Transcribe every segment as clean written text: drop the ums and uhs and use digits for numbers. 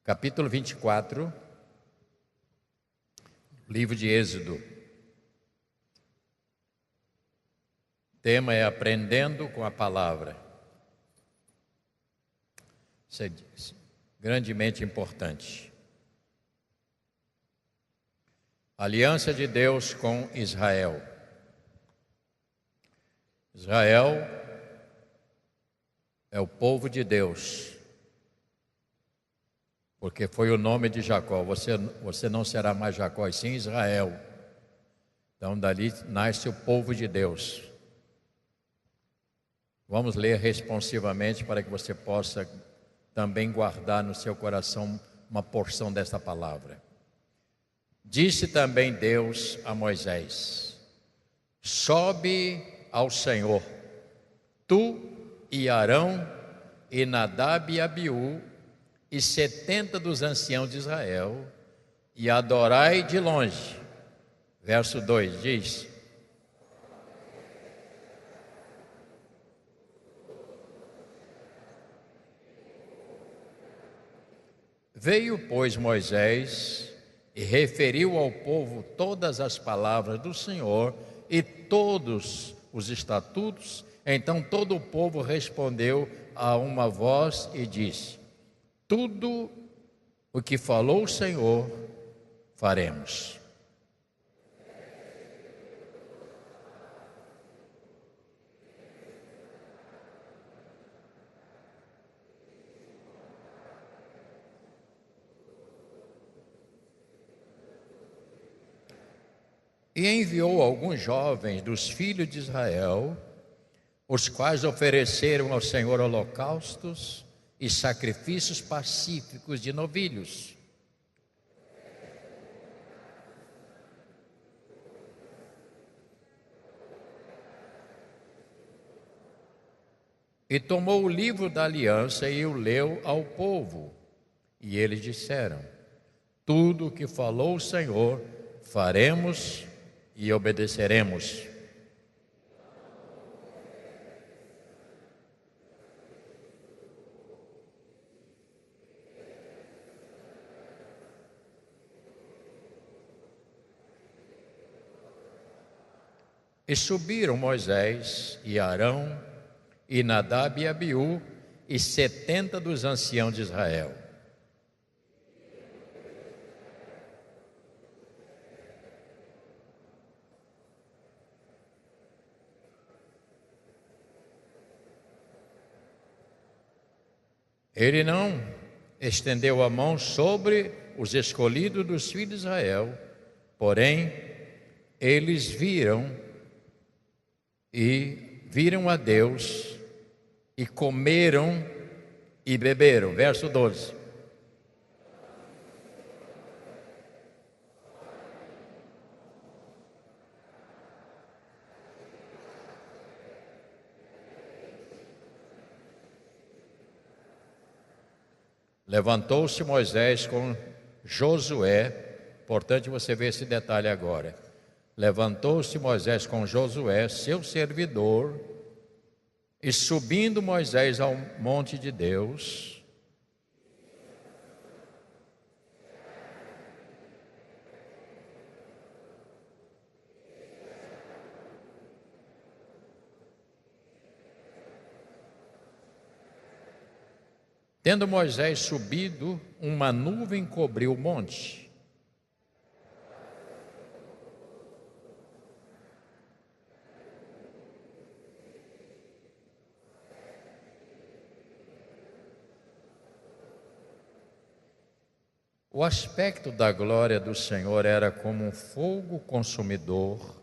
capítulo 24, livro de Êxodo. O tema é Aprendendo com a Palavra. Isso é grandemente importante. Aliança de Deus com Israel. Israel é o povo de Deus, porque foi o nome de Jacó. Você não será mais Jacó, e sim Israel. Então dali nasce o povo de Deus. Vamos ler responsivamente para que você possa também guardar no seu coração uma porção desta palavra. Disse também Deus a Moisés: sobe ao Senhor, tu e Arão e Nadab e Abiú e 70 dos anciãos de Israel, e adorai de longe. Verso 2 diz: veio, pois, Moisés e referiu ao povo todas as palavras do Senhor e todos os estatutos. Então todo o povo respondeu a uma voz e disse: tudo o que falou o Senhor, faremos. E enviou alguns jovens dos filhos de Israel, os quais ofereceram ao Senhor holocaustos e sacrifícios pacíficos de novilhos. E tomou o livro da aliança e o leu ao povo. E eles disseram: tudo o que falou o Senhor, faremos e obedeceremos. E subiram Moisés e Arão e Nadab e Abiú e 70 dos anciãos de Israel. Ele não estendeu a mão sobre os escolhidos dos filhos de Israel, porém eles viram a Deus e comeram e beberam. Verso 12. Levantou-se Moisés com Josué, importante você ver esse detalhe agora. Levantou-se Moisés com Josué, seu servidor, e subindo Moisés ao monte de Deus, tendo Moisés subido, uma nuvem cobriu o monte. O aspecto da glória do Senhor era como um fogo consumidor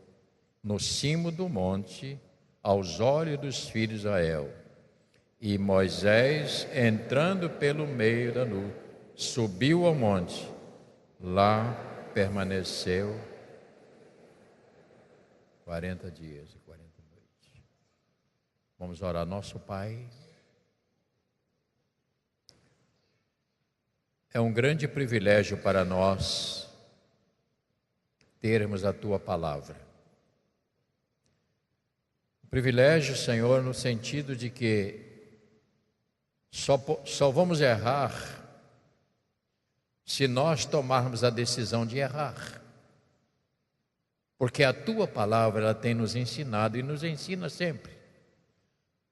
no cimo do monte, aos olhos dos filhos de Israel. E Moisés, entrando pelo meio da nuvem, subiu ao monte. Lá permaneceu 40 dias e 40 noites. Vamos orar. Nosso Pai, é um grande privilégio para nós termos a Tua palavra. Privilégio, Senhor, no sentido de que só vamos errar se nós tomarmos a decisão de errar. Porque a tua palavra, ela tem nos ensinado e nos ensina sempre,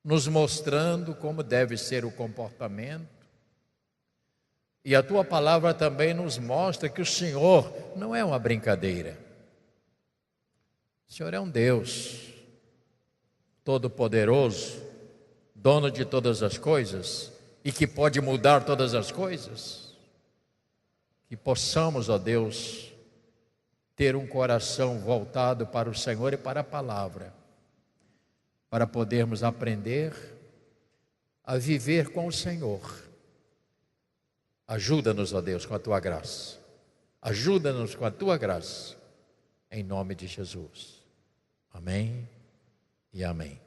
nos mostrando como deve ser o comportamento. E a tua palavra também nos mostra que o Senhor não é uma brincadeira. O Senhor é um Deus todo-poderoso, dono de todas as coisas e que pode mudar todas as coisas. Que possamos, ó Deus, ter um coração voltado para o Senhor e para a palavra, para podermos aprender a viver com o Senhor. Ajuda-nos, ó Deus, com a tua graça. Ajuda-nos com a tua graça, em nome de Jesus. Amém e amém.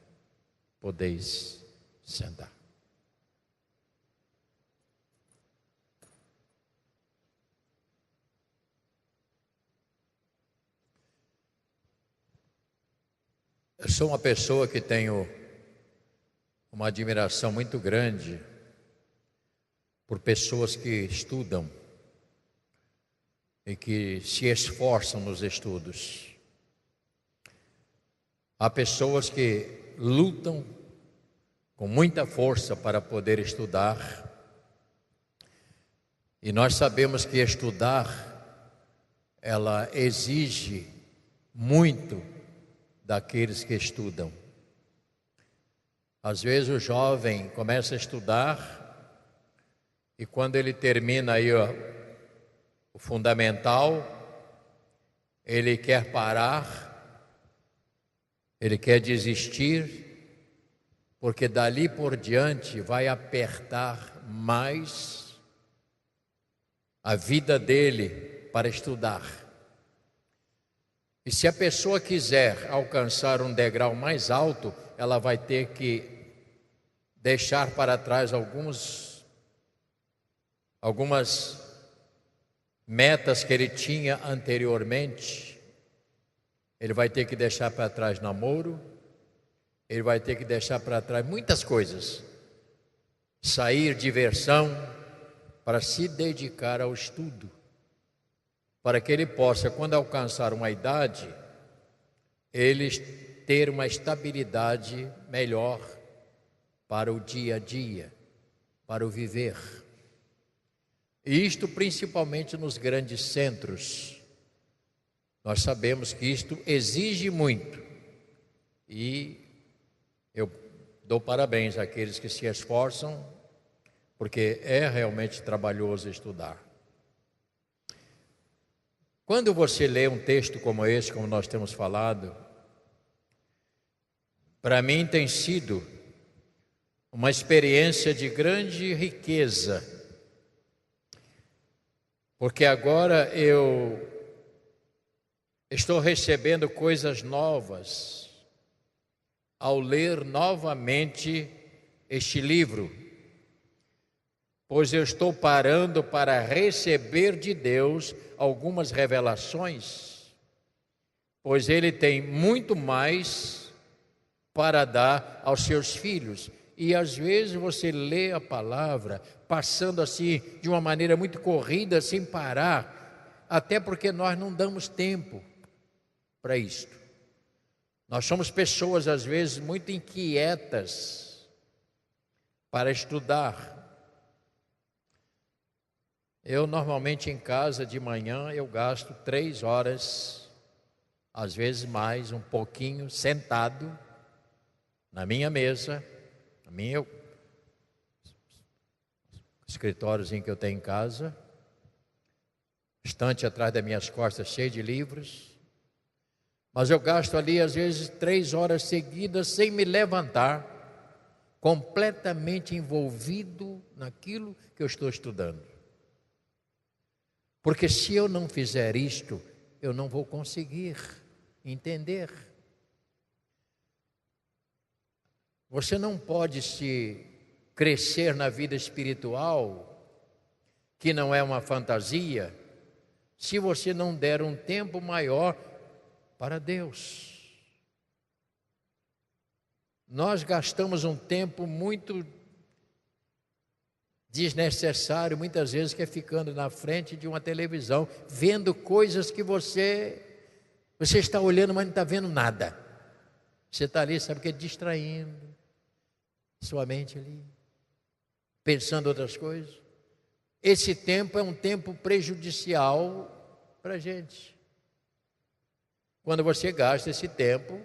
Podeis sentar. Eu sou uma pessoa que tenho uma admiração muito grande por pessoas que estudam e que se esforçam nos estudos. Há pessoas que lutam com muita força para poder estudar, e nós sabemos que estudar, ela exige muito daqueles que estudam. Às vezes o jovem começa a estudar e quando ele termina aí o fundamental, ele quer parar, ele quer desistir, porque dali por diante vai apertar mais a vida dele para estudar. E se a pessoa quiser alcançar um degrau mais alto, ela vai ter que deixar para trás algumas metas que ele tinha anteriormente. Ele vai ter que deixar para trás namoro, ele vai ter que deixar para trás muitas coisas, sair diversão para se dedicar ao estudo, para que ele possa, quando alcançar uma idade, ele ter uma estabilidade melhor para o dia a dia, para o viver. E isto principalmente nos grandes centros. Nós sabemos que isto exige muito. E eu dou parabéns àqueles que se esforçam, porque é realmente trabalhoso estudar. Quando você lê um texto como esse, como nós temos falado, para mim tem sido uma experiência de grande riqueza, porque agora eu estou recebendo coisas novas ao ler novamente este livro, pois eu estou parando para receber de Deus algumas revelações, pois Ele tem muito mais para dar aos seus filhos. E às vezes você lê a palavra passando assim de uma maneira muito corrida, sem parar, até porque nós não damos tempo para isto. Nós somos pessoas às vezes muito inquietas para estudar. Eu normalmente em casa de manhã eu gasto 3 horas, às vezes mais, um pouquinho, sentado na minha mesa, escritóriozinho que eu tenho em casa, estante atrás das minhas costas cheio de livros, mas eu gasto ali às vezes 3 horas seguidas sem me levantar, completamente envolvido naquilo que eu estou estudando. Porque se eu não fizer isto, eu não vou conseguir entender. Você não pode se crescer na vida espiritual, que não é uma fantasia, se você não der um tempo maior para Deus. Nós gastamos um tempo muito desnecessário, muitas vezes, que é ficando na frente de uma televisão, vendo coisas que você está olhando, mas não está vendo nada. Você está ali, sabe o que? Distraindo sua mente ali, pensando outras coisas. Esse tempo é um tempo prejudicial para a gente. Quando você gasta esse tempo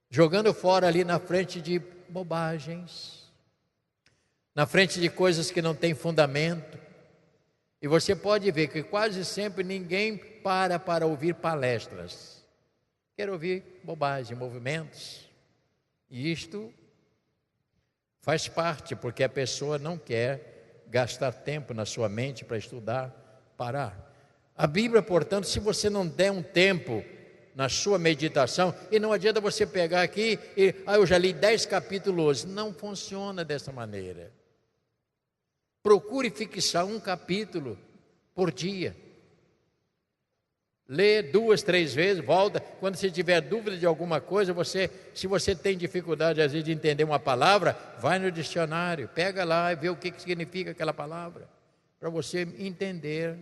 jogando fora ali na frente de bobagens, na frente de coisas que não têm fundamento. E você pode ver que quase sempre ninguém para ouvir palestras. Quer ouvir bobagem, movimentos. E isto faz parte, porque a pessoa não quer gastar tempo na sua mente para estudar, parar. A Bíblia, portanto, se você não der um tempo na sua meditação, e não adianta você pegar aqui e, eu já li 10 capítulos, não funciona dessa maneira. Procure fixar um capítulo por dia. Lê 2, 3 vezes, volta. Quando você tiver dúvida de alguma coisa, se você tem dificuldade às vezes de entender uma palavra, vai no dicionário, pega lá e vê o que significa aquela palavra, para você entender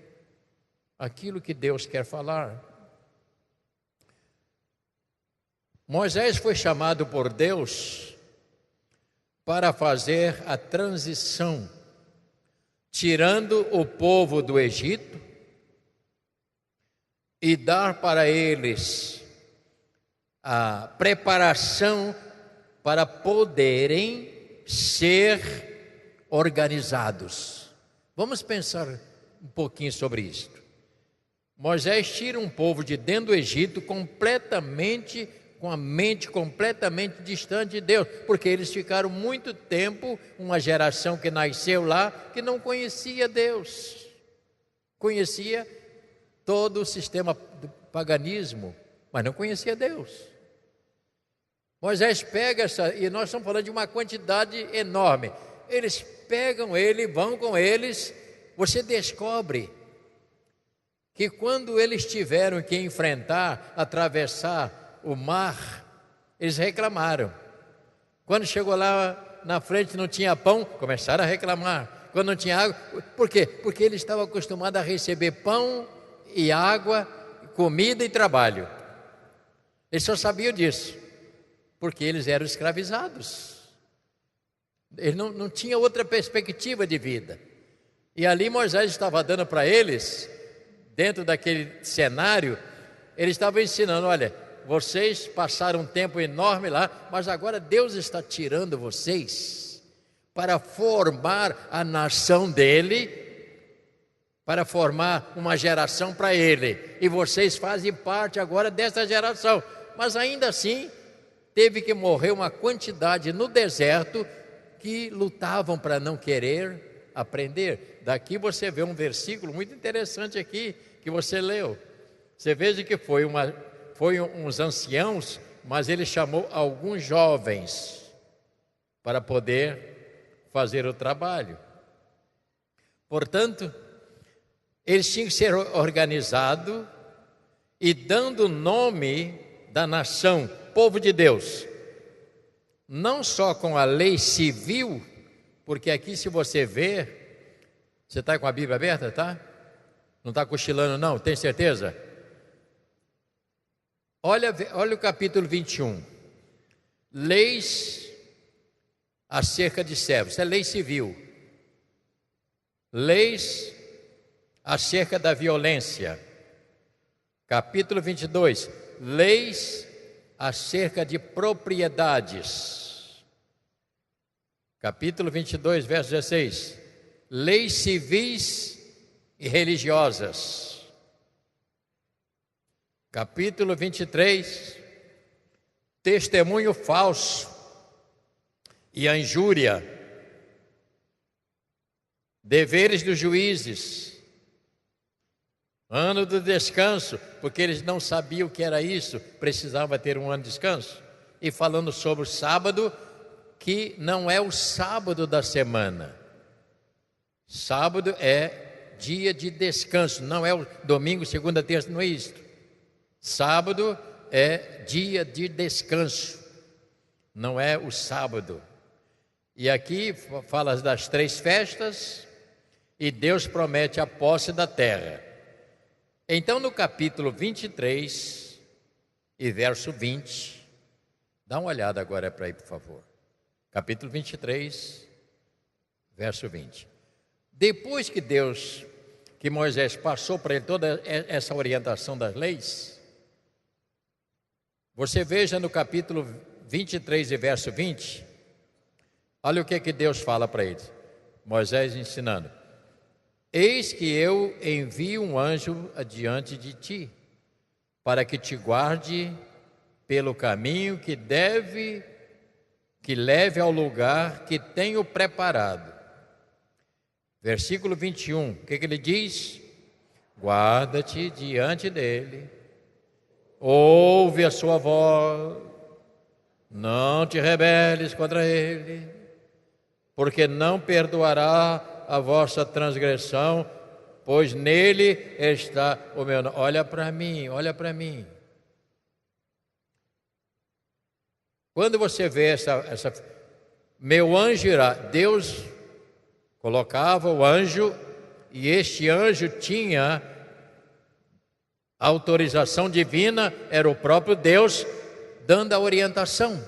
aquilo que Deus quer falar. Moisés foi chamado por Deus para fazer a transição, tirando o povo do Egito e dar para eles a preparação para poderem ser organizados. Vamos pensar um pouquinho sobre isto. Moisés tira um povo de dentro do Egito completamente, com a mente completamente distante de Deus, porque eles ficaram muito tempo, uma geração que nasceu lá, que não conhecia Deus, conhecia todo o sistema do paganismo, mas não conhecia Deus. Moisés pega e nós estamos falando de uma quantidade enorme, eles pegam ele, vão com eles, você descobre que quando eles tiveram que enfrentar, atravessar o mar, eles reclamaram. Quando chegou lá na frente não tinha pão, começaram a reclamar. Quando não tinha água, por quê? Porque eles estavam acostumados a receber pão e água, comida e trabalho. Eles só sabiam disso, porque eles eram escravizados. Eles não tinham outra perspectiva de vida. E ali Moisés estava dando para eles, dentro daquele cenário, ele estava ensinando, olha, vocês passaram um tempo enorme lá, mas agora Deus está tirando vocês para formar a nação dele, para formar uma geração para ele. E vocês fazem parte agora dessa geração. Mas ainda assim, teve que morrer uma quantidade no deserto que lutavam para não querer aprender. Daqui você vê um versículo muito interessante aqui, que você leu. Você veja que foi uns anciãos, mas ele chamou alguns jovens para poder fazer o trabalho. Portanto, eles tinham que ser organizados e dando o nome da nação, povo de Deus, não só com a lei civil, porque aqui se você ver, você está com a Bíblia aberta, tá? Não está cochilando não, tem certeza? Olha o capítulo 21, leis acerca de servos, isso é lei civil, leis acerca da violência, capítulo 22, leis acerca de propriedades, capítulo 22, verso 16, leis civis e religiosas, capítulo 23, testemunho falso e a injúria, deveres dos juízes, ano do descanso, porque eles não sabiam o que era isso, precisava ter um ano de descanso, e falando sobre o sábado, que não é o sábado da semana, sábado é dia de descanso, não é o domingo, segunda, terça, não é isso. Sábado é dia de descanso, não é o sábado. E aqui fala das 3 festas e Deus promete a posse da terra. Então, no capítulo 23 e verso 20, dá uma olhada agora para aí, por favor. Capítulo 23, verso 20. Depois que Moisés passou para ele toda essa orientação das leis, você veja no capítulo 23 e verso 20, olha o que Deus fala para eles. Moisés ensinando: eis que eu envio um anjo adiante de ti, para que te guarde pelo caminho que leve ao lugar que tenho preparado. Versículo 21, o que ele diz? Guarda-te diante dele, ouve a sua voz, não te rebeles contra ele, porque não perdoará a vossa transgressão, pois nele está o meu nome. Olha para mim, olha para mim. Quando você vê essa meu anjo irá, Deus colocava o anjo, e este anjo tinha autorização divina, era o próprio Deus dando a orientação,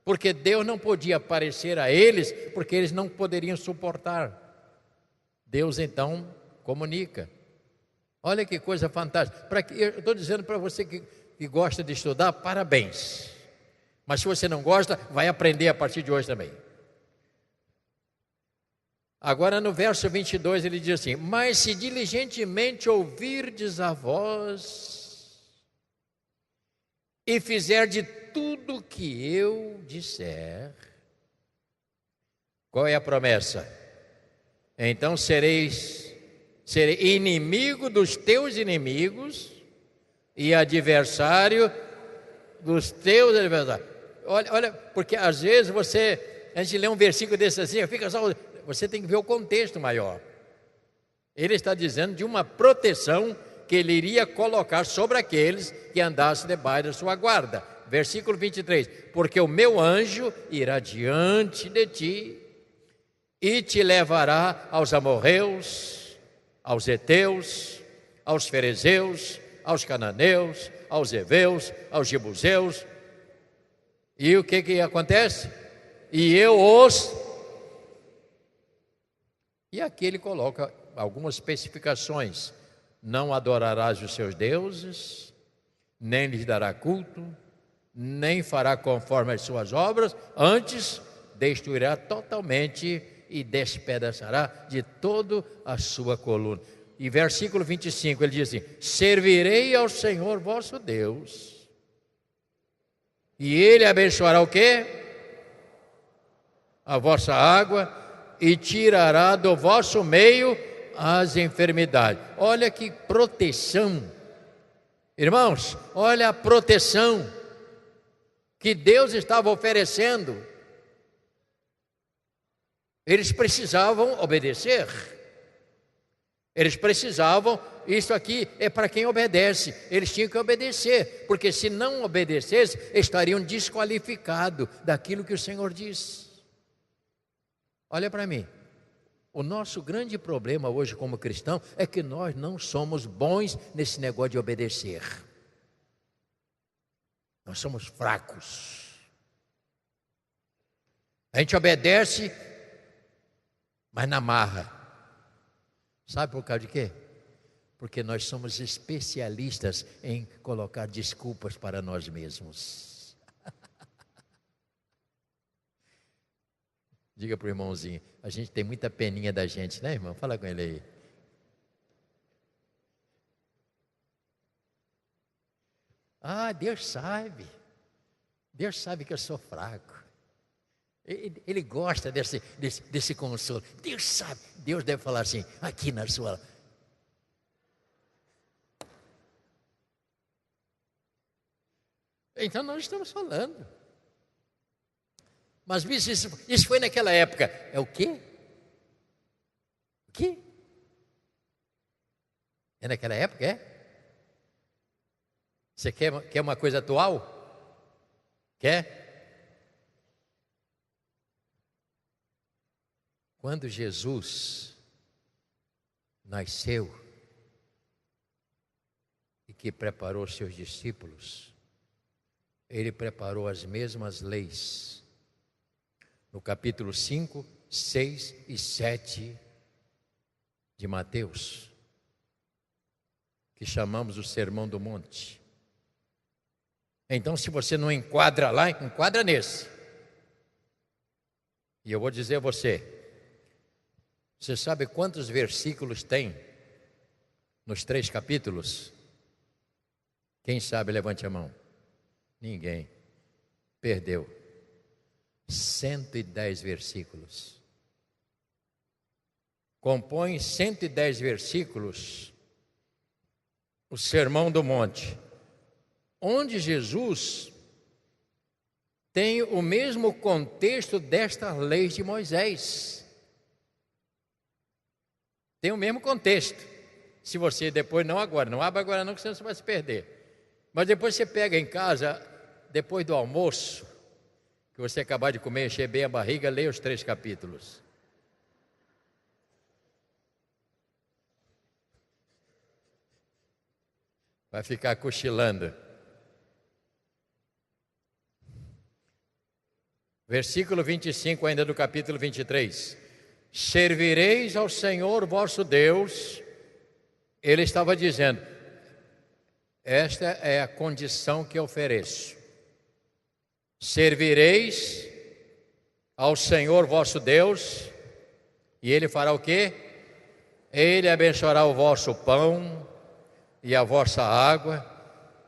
porque Deus não podia aparecer a eles, porque eles não poderiam suportar. Deus então comunica. Olha que coisa fantástica. Eu estou dizendo para você que gosta de estudar, parabéns. Mas se você não gosta, vai aprender a partir de hoje também. Agora no verso 22 ele diz assim: mas se diligentemente ouvirdes a voz e fizer de tudo que eu disser, qual é a promessa? Então serei inimigo dos teus inimigos e adversário dos teus adversários. Olha, porque às vezes a gente lê um versículo desse assim, fica só... Você tem que ver o contexto maior. Ele está dizendo de uma proteção que ele iria colocar sobre aqueles que andassem debaixo da sua guarda. Versículo 23. Porque o meu anjo irá diante de ti e te levará aos amorreus, aos heteus, aos ferezeus, aos cananeus, aos heveus, aos jebuseus. E o que acontece? E eu os... E aqui ele coloca algumas especificações: não adorarás os seus deuses, nem lhes dará culto, nem fará conforme as suas obras, antes destruirá totalmente e despedaçará de toda a sua coluna. E versículo 25 ele diz assim: servirei ao Senhor vosso Deus, e ele abençoará o quê? A vossa água, e tirará do vosso meio as enfermidades. Olha que proteção, irmãos, olha a proteção que Deus estava oferecendo. Eles precisavam obedecer, eles precisavam, isso aqui é para quem obedece, eles tinham que obedecer, porque se não obedecessem, estariam desqualificados daquilo que o Senhor diz. Olha para mim, o nosso grande problema hoje como cristão é que nós não somos bons nesse negócio de obedecer. Nós somos fracos. A gente obedece, mas na marra. Sabe por causa de quê? Porque nós somos especialistas em colocar desculpas para nós mesmos. Diga para o irmãozinho, a gente tem muita peninha da gente, né, irmão? Fala com ele aí. Ah, Deus sabe que eu sou fraco. Ele gosta desse consolo. Deus sabe, Deus deve falar assim, aqui na sua... Então nós estamos falando. Mas isso foi naquela época. É o quê? O quê? É naquela época, é? Você quer uma coisa atual? Quer? Quando Jesus nasceu e que preparou seus discípulos, ele preparou as mesmas leis. No capítulo 5, 6 e 7 de Mateus, que chamamos o Sermão do Monte. Então, se você não enquadra lá, enquadra nesse. E eu vou dizer a você sabe quantos versículos tem nos 3 capítulos? Quem sabe, levante a mão. Ninguém. Perdeu. 110 versículos. Compõe 110 versículos o Sermão do Monte, onde Jesus tem o mesmo contexto destas leis de Moisés. Tem o mesmo contexto. Se você depois, não abre agora não, que senão você vai se perder. Mas depois você pega em casa, depois do almoço, que você acabar de comer, encher bem a barriga, leia os 3 capítulos. Vai ficar cochilando. Versículo 25 ainda do capítulo 23. Servireis ao Senhor vosso Deus. Ele estava dizendo, esta é a condição que eu ofereço. Servireis ao Senhor vosso Deus, e Ele fará o quê? Ele abençoará o vosso pão e a vossa água,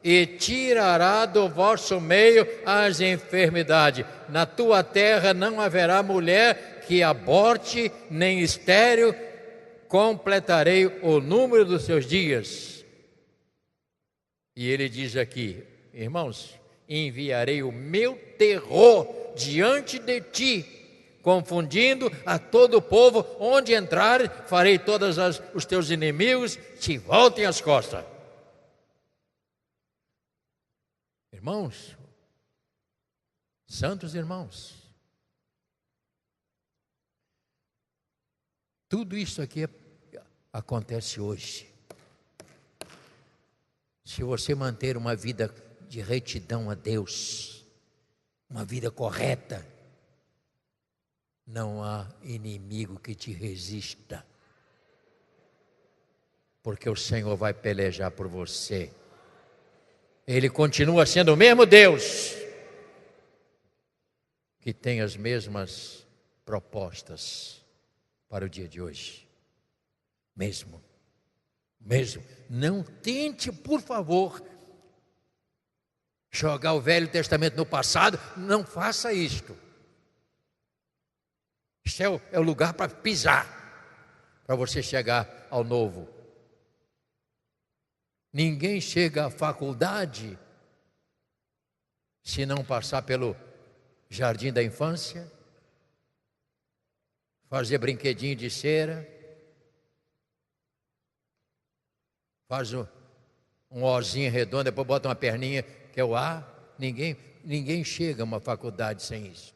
e tirará do vosso meio as enfermidades. Na tua terra não haverá mulher que aborte, nem estéril, completarei o número dos seus dias. E ele diz aqui, irmãos, enviarei o meu terror diante de ti, confundindo a todo o povo, onde entrares, farei todos os teus inimigos te voltem as costas. Irmãos, santos irmãos, tudo isso aqui acontece hoje. Se você manter uma vida de retidão a Deus, uma vida correta, não há inimigo que te resista, porque o Senhor vai pelejar por você. Ele continua sendo o mesmo Deus, que tem as mesmas propostas para o dia de hoje. Mesmo. Não tente, por favor, jogar o Velho Testamento no passado. Não faça isto. Este é o lugar para pisar, para você chegar ao novo. Ninguém chega à faculdade se não passar pelo jardim da infância, fazer brinquedinho de cera, faz um ozinho redondo, depois bota uma perninha que é o A. Ninguém chega a uma faculdade sem isso,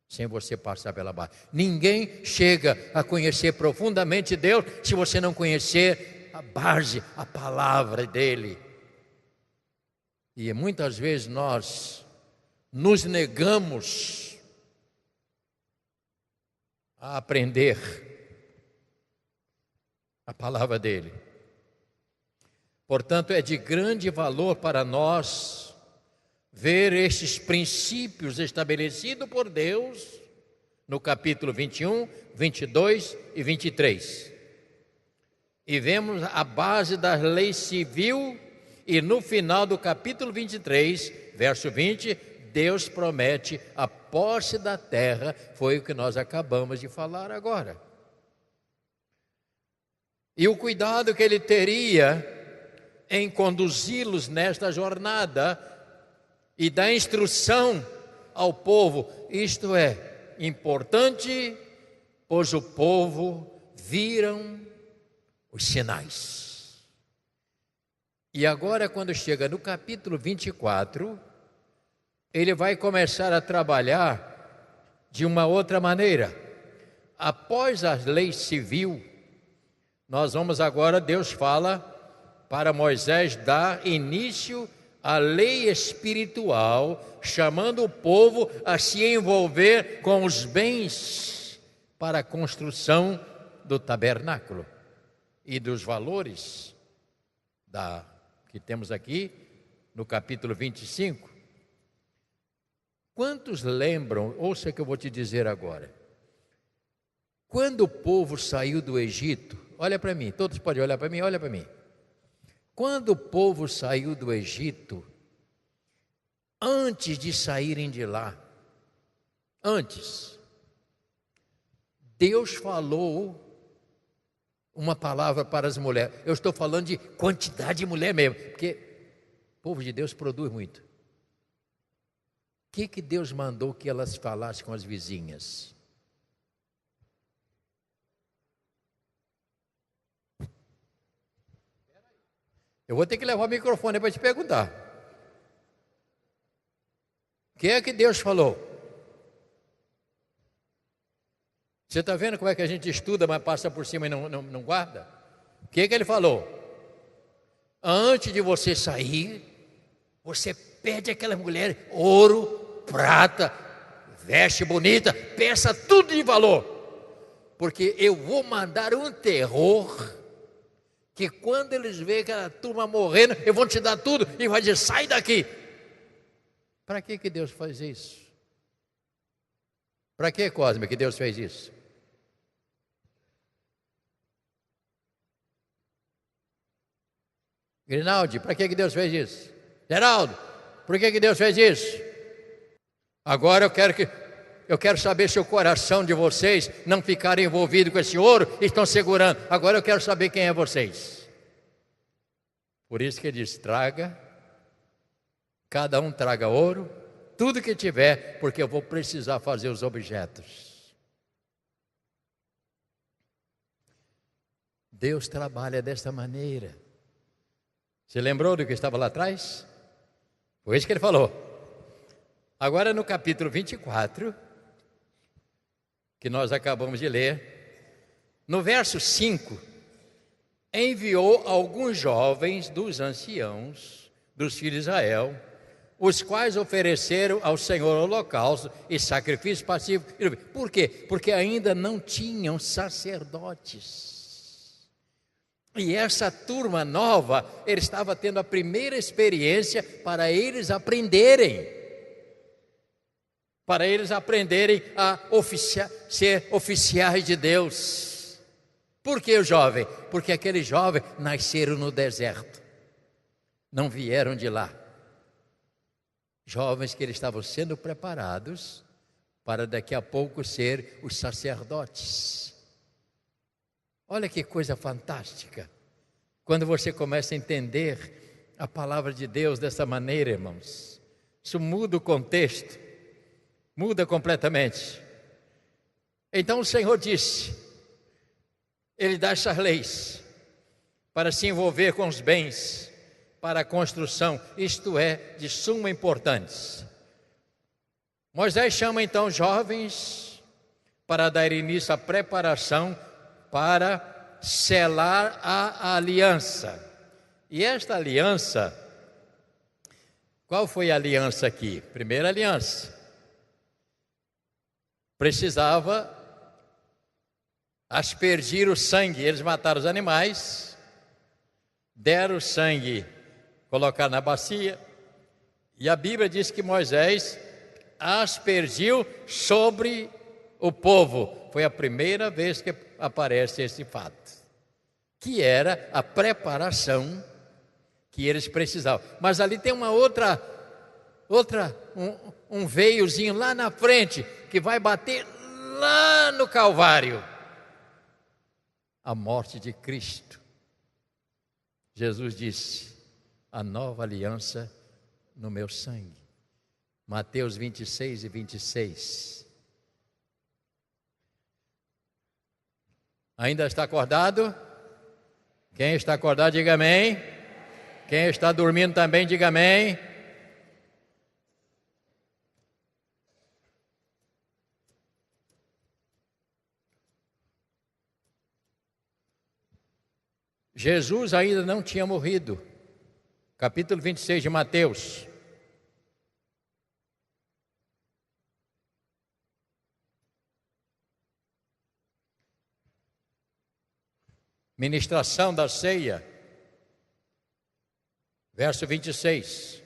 sem você passar pela base. Ninguém chega a conhecer profundamente Deus se você não conhecer a base, a palavra dele. E muitas vezes nós nos negamos a aprender a palavra dele. Portanto, é de grande valor para nós ver estes princípios estabelecidos por Deus no capítulo 21, 22 e 23. E vemos a base da lei civil, e no final do capítulo 23, verso 20, Deus promete a posse da terra, foi o que nós acabamos de falar agora. E o cuidado que ele teria em conduzi-los nesta jornada e dar instrução ao povo, isto é importante, pois o povo viram os sinais. E agora, quando chega no capítulo 24, ele vai começar a trabalhar de uma outra maneira. após a lei civil, nós vamos agora, Deus fala para Moisés dar início à lei espiritual, chamando o povo a se envolver com os bens para a construção do tabernáculo e dos valores que temos aqui no capítulo 25. Quantos lembram, ouça o que eu vou te dizer agora. Quando o povo saiu do Egito, olha para mim, todos podem olhar para mim, olha para mim. Quando o povo saiu do Egito, antes de saírem de lá, Deus falou uma palavra para as mulheres. Eu estou falando de quantidade de mulher mesmo, porque o povo de Deus produz muito. O que Deus mandou que elas falassem com as vizinhas? Eu vou ter que levar o microfone para te perguntar. O que é que Deus falou? Você está vendo como é que a gente estuda, mas passa por cima e não guarda? O que é que ele falou? Antes de você sair, você pede àquela mulher ouro, prata, veste bonita, peça tudo de valor. Porque eu vou mandar um terror, que quando eles verem aquela turma morrendo, eu vou te dar tudo e vai dizer, sai daqui. Para que Deus faz isso? Para que, Cosme, que Deus fez isso? Grinaldi, para que Deus fez isso? Geraldo, por que Deus fez isso? Agora eu quero saber se o coração de vocês não ficarem envolvido com esse ouro e estão segurando. Agora eu quero saber quem é vocês. Por isso que ele diz, cada um traga ouro, tudo que tiver, porque eu vou precisar fazer os objetos. Deus trabalha desta maneira. Você lembrou do que estava lá atrás? Foi isso que ele falou. Agora no capítulo 24, que nós acabamos de ler, no verso 5, enviou alguns jovens dos anciãos, dos filhos de Israel, os quais ofereceram ao Senhor holocausto e sacrifício pacífico. Por quê? Porque ainda não tinham sacerdotes. E essa turma nova, ele estava tendo a primeira experiência para eles aprenderem. A ser oficiais de Deus. Por que o jovem? Porque aqueles jovens nasceram no deserto. Não vieram de lá. Jovens que eles estavam sendo preparados para daqui a pouco ser os sacerdotes. Olha que coisa fantástica. Quando você começa a entender a palavra de Deus dessa maneira, irmãos, isso muda o contexto, muda completamente. Então o Senhor disse, Ele dá essas leis para se envolver com os bens, para a construção, isto é, de suma importância. Moisés chama então jovens para dar início à preparação para selar a aliança. E esta aliança, qual foi a aliança aqui? Primeira aliança. Precisava aspergir o sangue, eles mataram os animais, deram o sangue, colocaram na bacia, e a Bíblia diz que Moisés aspergiu sobre o povo. Foi a primeira vez que aparece esse fato, que era a preparação que eles precisavam. Mas ali tem uma um veiozinho lá na frente, que vai bater lá no Calvário. A morte de Cristo. Jesus disse, a nova aliança no meu sangue. Mateus 26 e 26. Ainda está acordado? Quem está acordado, diga amém. Quem está dormindo também, diga amém. Jesus ainda não tinha morrido. Capítulo 26 de Mateus. Ministração da ceia, verso 26.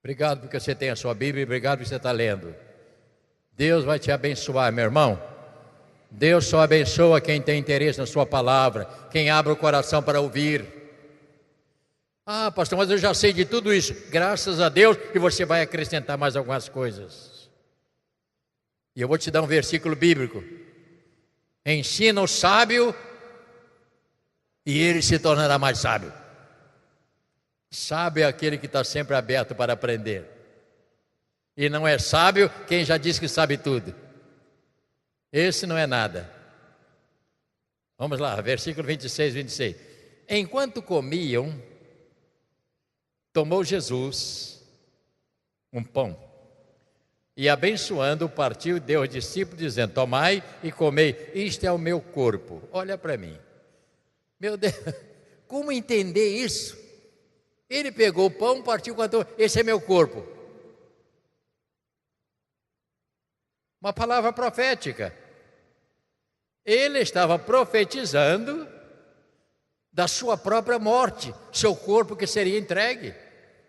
Obrigado porque você tem a sua Bíblia, obrigado porque você está lendo. Deus vai te abençoar, meu irmão. Deus só abençoa quem tem interesse na sua palavra, quem abre o coração para ouvir. Ah, pastor, mas eu já sei de tudo isso. Graças a Deus que você vai acrescentar mais algumas coisas. E eu vou te dar um versículo bíblico. Ensina o sábio e ele se tornará mais sábio. Sábio é aquele que está sempre aberto para aprender. E não é sábio quem já diz que sabe tudo. Esse não é nada. Vamos lá, versículo 26, 26. Enquanto comiam, tomou Jesus um pão. E abençoando, partiu e deu aos discípulos, dizendo: tomai e comei, isto é o meu corpo. Olha para mim. Meu Deus, como entender isso? Ele pegou o pão, partiu, cantou: esse é meu corpo. Uma palavra profética. Ele estava profetizando da sua própria morte, seu corpo que seria entregue.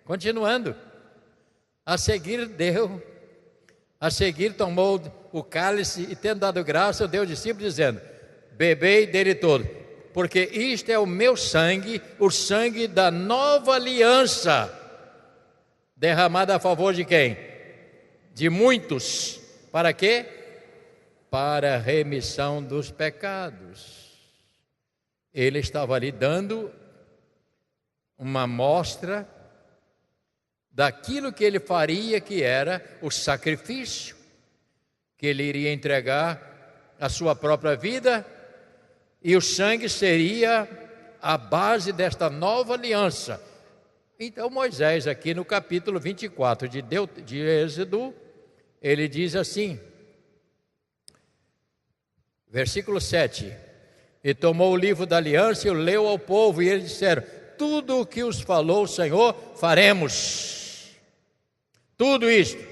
Continuando. A seguir tomou o cálice e, tendo dado graça, deu aos discípulos, dizendo: bebei dele todo, porque isto é o meu sangue, o sangue da nova aliança, derramada a favor de quem? De muitos. Para quê? Para a remissão dos pecados. Ele estava ali dando uma amostra daquilo que ele faria, que era o sacrifício, que ele iria entregar a sua própria vida, e o sangue seria a base desta nova aliança. Então Moisés, aqui no capítulo 24 de Êxodo, ele diz assim, versículo 7: e tomou o livro da aliança e o leu ao povo, e eles disseram: tudo o que os falou o Senhor, faremos. Tudo isto.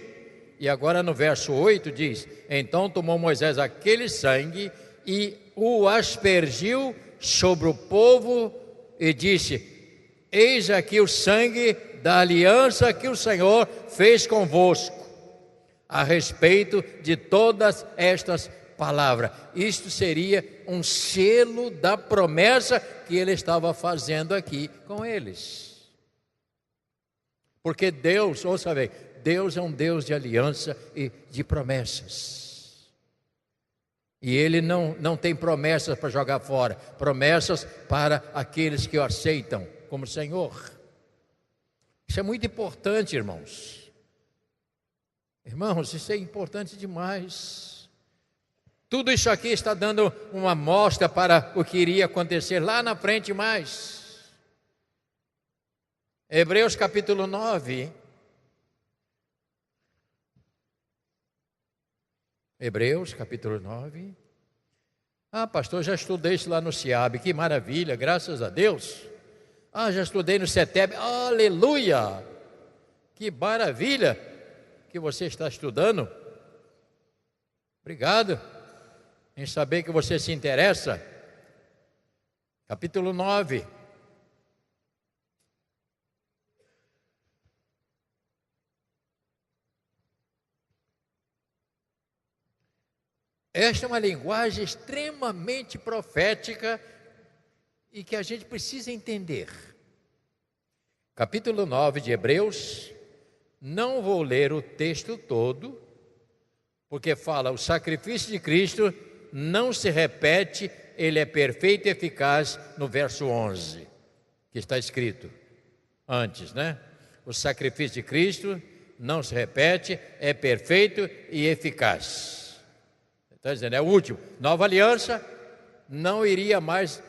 E agora no verso 8 diz: então tomou Moisés aquele sangue e o aspergiu sobre o povo e disse: eis aqui o sangue da aliança que o Senhor fez convosco, a respeito de todas estas palavras. Isto seria um selo da promessa que ele estava fazendo aqui com eles. Porque Deus, ouça bem, Deus é um Deus de aliança e de promessas. E Ele não tem promessas para jogar fora, promessas para aqueles que o aceitam como Senhor. Isso é muito importante, irmãos. Irmãos, isso é importante demais. Tudo isso aqui está dando uma amostra para o que iria acontecer lá na frente mais. Hebreus capítulo 9. Hebreus capítulo 9. Ah, pastor, já estudei isso lá no CIAB, que maravilha, graças a Deus. Ah, já estudei no CETEB, aleluia, que maravilha que você está estudando. Obrigado em saber que você se interessa. Capítulo 9. Esta é uma linguagem extremamente profética e que a gente precisa entender. Capítulo 9 de Hebreus, não vou ler o texto todo, porque fala: o sacrifício de Cristo não se repete, ele é perfeito e eficaz, no verso 11, que está escrito antes, né? O sacrifício de Cristo não se repete, é perfeito e eficaz. Está dizendo, é o último. Nova aliança não iria mais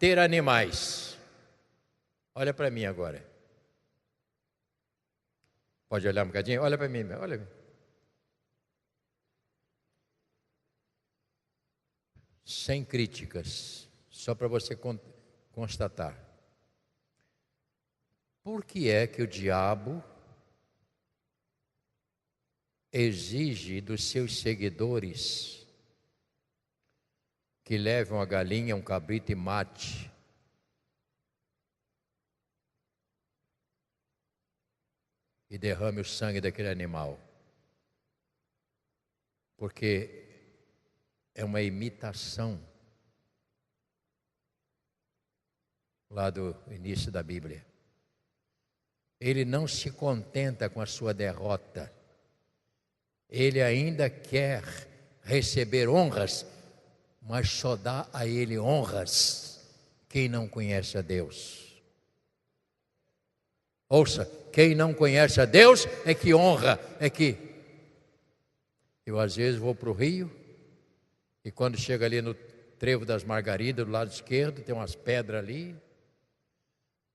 ter animais. Olha para mim agora. Pode olhar um bocadinho? Olha para mim, olha. Sem críticas, só para você constatar. Por que é que o diabo exige dos seus seguidores que levem uma galinha, um cabrito e mate? E derrame o sangue daquele animal? Porque é uma imitação lá do início da Bíblia. Ele não se contenta com a sua derrota. Ele ainda quer receber honras, mas só dá a ele honras quem não conhece a Deus. Ouça, quem não conhece a Deus é que honra, é que... Eu às vezes vou para o Rio, e quando chega ali no Trevo das Margaridas, do lado esquerdo, tem umas pedras ali,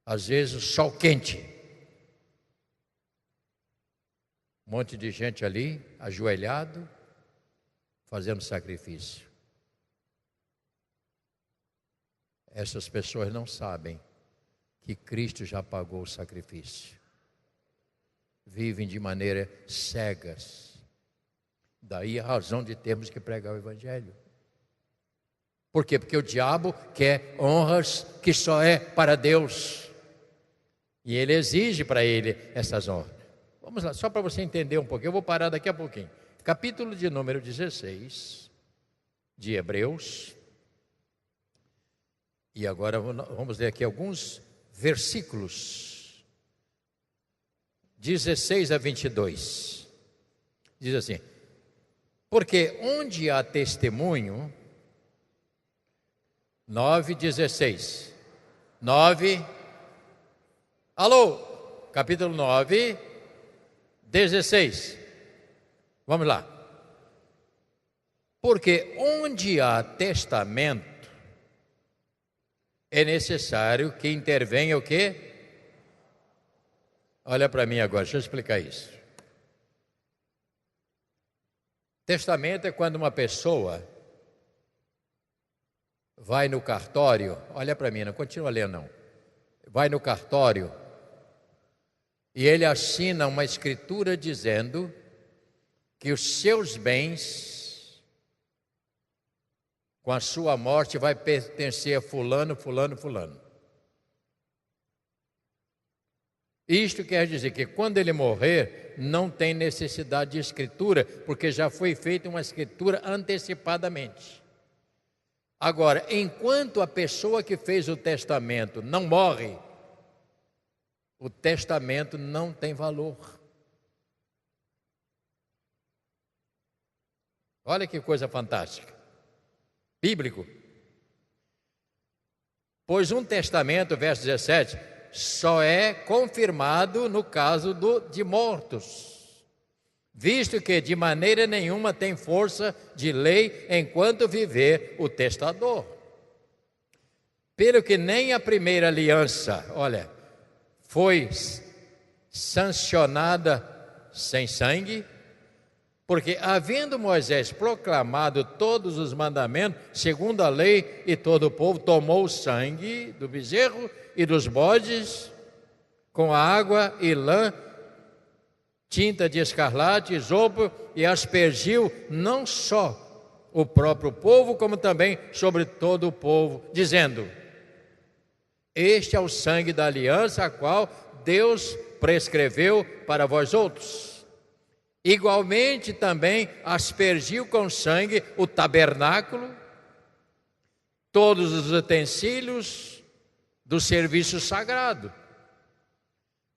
às vezes o sol quente, um monte de gente ali, ajoelhado, fazendo sacrifício. Essas pessoas não sabem que Cristo já pagou o sacrifício. Vivem de maneira cegas. Daí a razão de termos que pregar o Evangelho. Por quê? Porque o diabo quer honras que só é para Deus. E ele exige para ele essas honras. Vamos lá, só para você entender um pouquinho, eu vou parar daqui a pouquinho. Capítulo de número 16 de Hebreus. E agora vamos ler aqui alguns versículos. 16 a 22. Diz assim: porque onde há testemunho, 9:16. 9. Alô, capítulo 9, 16. Vamos lá. Porque onde há testamento, é necessário que intervenha o quê? Olha para mim agora, deixa eu explicar isso. Testamento é quando uma pessoa vai no cartório, olha para mim, não continua lendo não. Vai no cartório e ele assina uma escritura dizendo que os seus bens, com a sua morte, vai pertencer a fulano, fulano, fulano. Isto quer dizer que quando ele morrer, não tem necessidade de escritura, porque já foi feita uma escritura antecipadamente. Agora, enquanto a pessoa que fez o testamento não morre, o testamento não tem valor. Olha que coisa fantástica. Bíblico. Pois um testamento, verso 17, só é confirmado no caso de mortos, visto que de maneira nenhuma tem força de lei enquanto viver o testador. Pelo que nem a primeira aliança, olha, foi sancionada sem sangue, porque havendo Moisés proclamado todos os mandamentos, segundo a lei, e todo o povo tomou o sangue do bezerro e dos bodes, com água e lã, tinta de escarlate, isopo, e aspergiu não só o próprio povo, como também sobre todo o povo, dizendo: este é o sangue da aliança, a qual Deus prescreveu para vós outros. Igualmente também aspergiu com sangue o tabernáculo, todos os utensílios do serviço sagrado.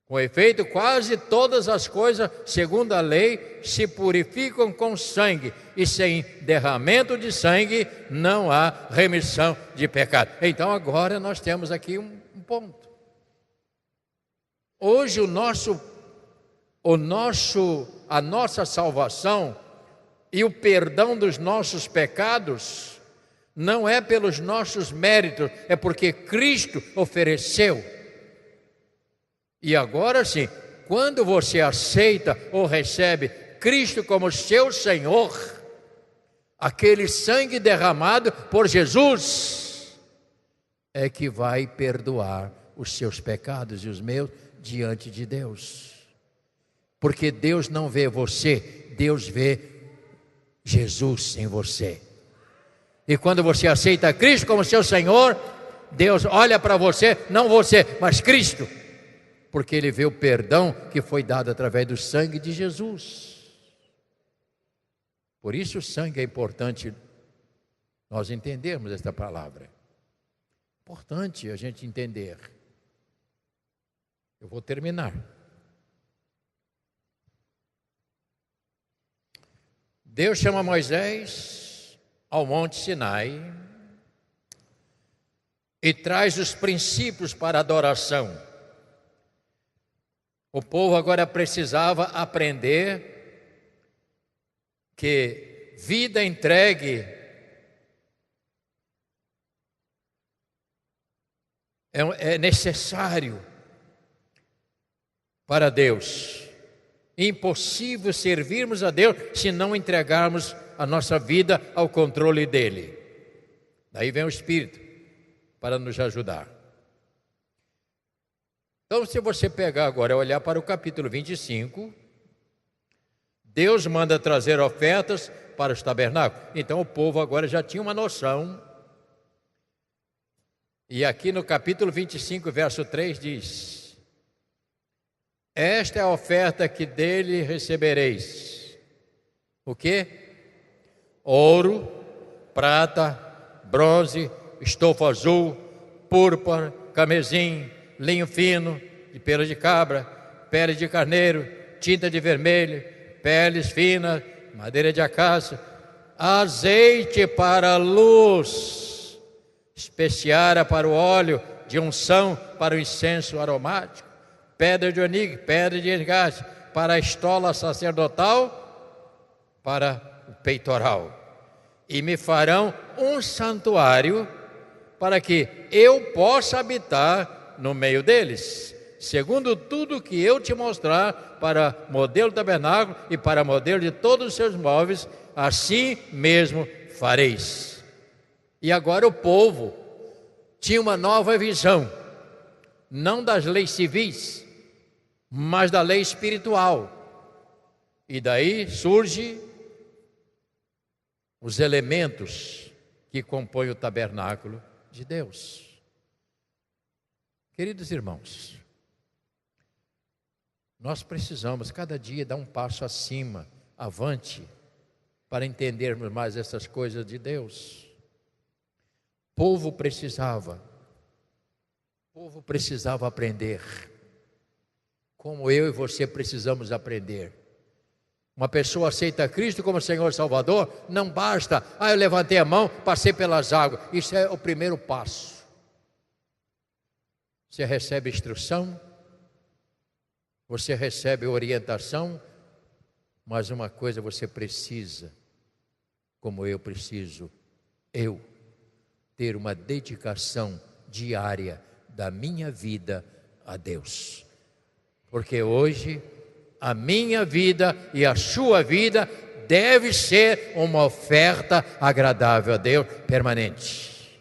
Com efeito, quase todas as coisas, segundo a lei, se purificam com sangue, e sem derramamento de sangue não há remissão de pecado. Então agora nós temos aqui um ponto. Hoje a nossa salvação e o perdão dos nossos pecados não é pelos nossos méritos, é porque Cristo ofereceu. E agora sim, quando você aceita ou recebe Cristo como seu Senhor, aquele sangue derramado por Jesus é que vai perdoar os seus pecados e os meus diante de Deus. Porque Deus não vê você, Deus vê Jesus em você. E quando você aceita Cristo como seu Senhor, Deus olha para você, não você, mas Cristo, porque Ele vê o perdão que foi dado através do sangue de Jesus. Por isso o sangue é importante nós entendermos esta palavra. Importante a gente entender. Eu vou terminar. Deus chama Moisés ao Monte Sinai e traz os princípios para a adoração. O povo agora precisava aprender que vida entregue é necessário para Deus. Impossível servirmos a Deus se não entregarmos a nossa vida ao controle dEle. Daí vem o Espírito para nos ajudar. Então, se você pegar agora e olhar para o capítulo 25, Deus manda trazer ofertas para os tabernáculos. Então, o povo agora já tinha uma noção. E aqui no capítulo 25, verso 3 diz: esta é a oferta que dele recebereis. O quê? Ouro, prata, bronze, estofa azul, púrpura, camesim, linho fino, de pelo de cabra, pele de carneiro, tinta de vermelho, peles finas, madeira de acácia, azeite para a luz, especiária para o óleo, de unção para o incenso aromático, pedra de onique, pedra de engaste, para a estola sacerdotal, para o peitoral. E me farão um santuário para que eu possa habitar no meio deles, segundo tudo que eu te mostrar, para modelo do tabernáculo e para modelo de todos os seus móveis, assim mesmo fareis. E agora o povo tinha uma nova visão, não das leis civis, mas da lei espiritual. E daí surge os elementos que compõem o tabernáculo de Deus. Queridos irmãos, nós precisamos cada dia dar um passo acima, avante, para entendermos mais essas coisas de Deus. O povo precisava aprender, como eu e você precisamos aprender. Uma pessoa aceita Cristo como Senhor e Salvador, não basta, eu levantei a mão, passei pelas águas. Isso é o primeiro passo. Você recebe instrução, você recebe orientação, mas uma coisa você precisa, como eu preciso, ter uma dedicação diária da minha vida a Deus. Porque hoje a minha vida e a sua vida deve ser uma oferta agradável a Deus, permanente.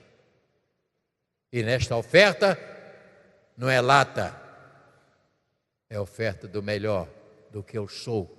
E nesta oferta não é lata, é oferta do melhor do que eu sou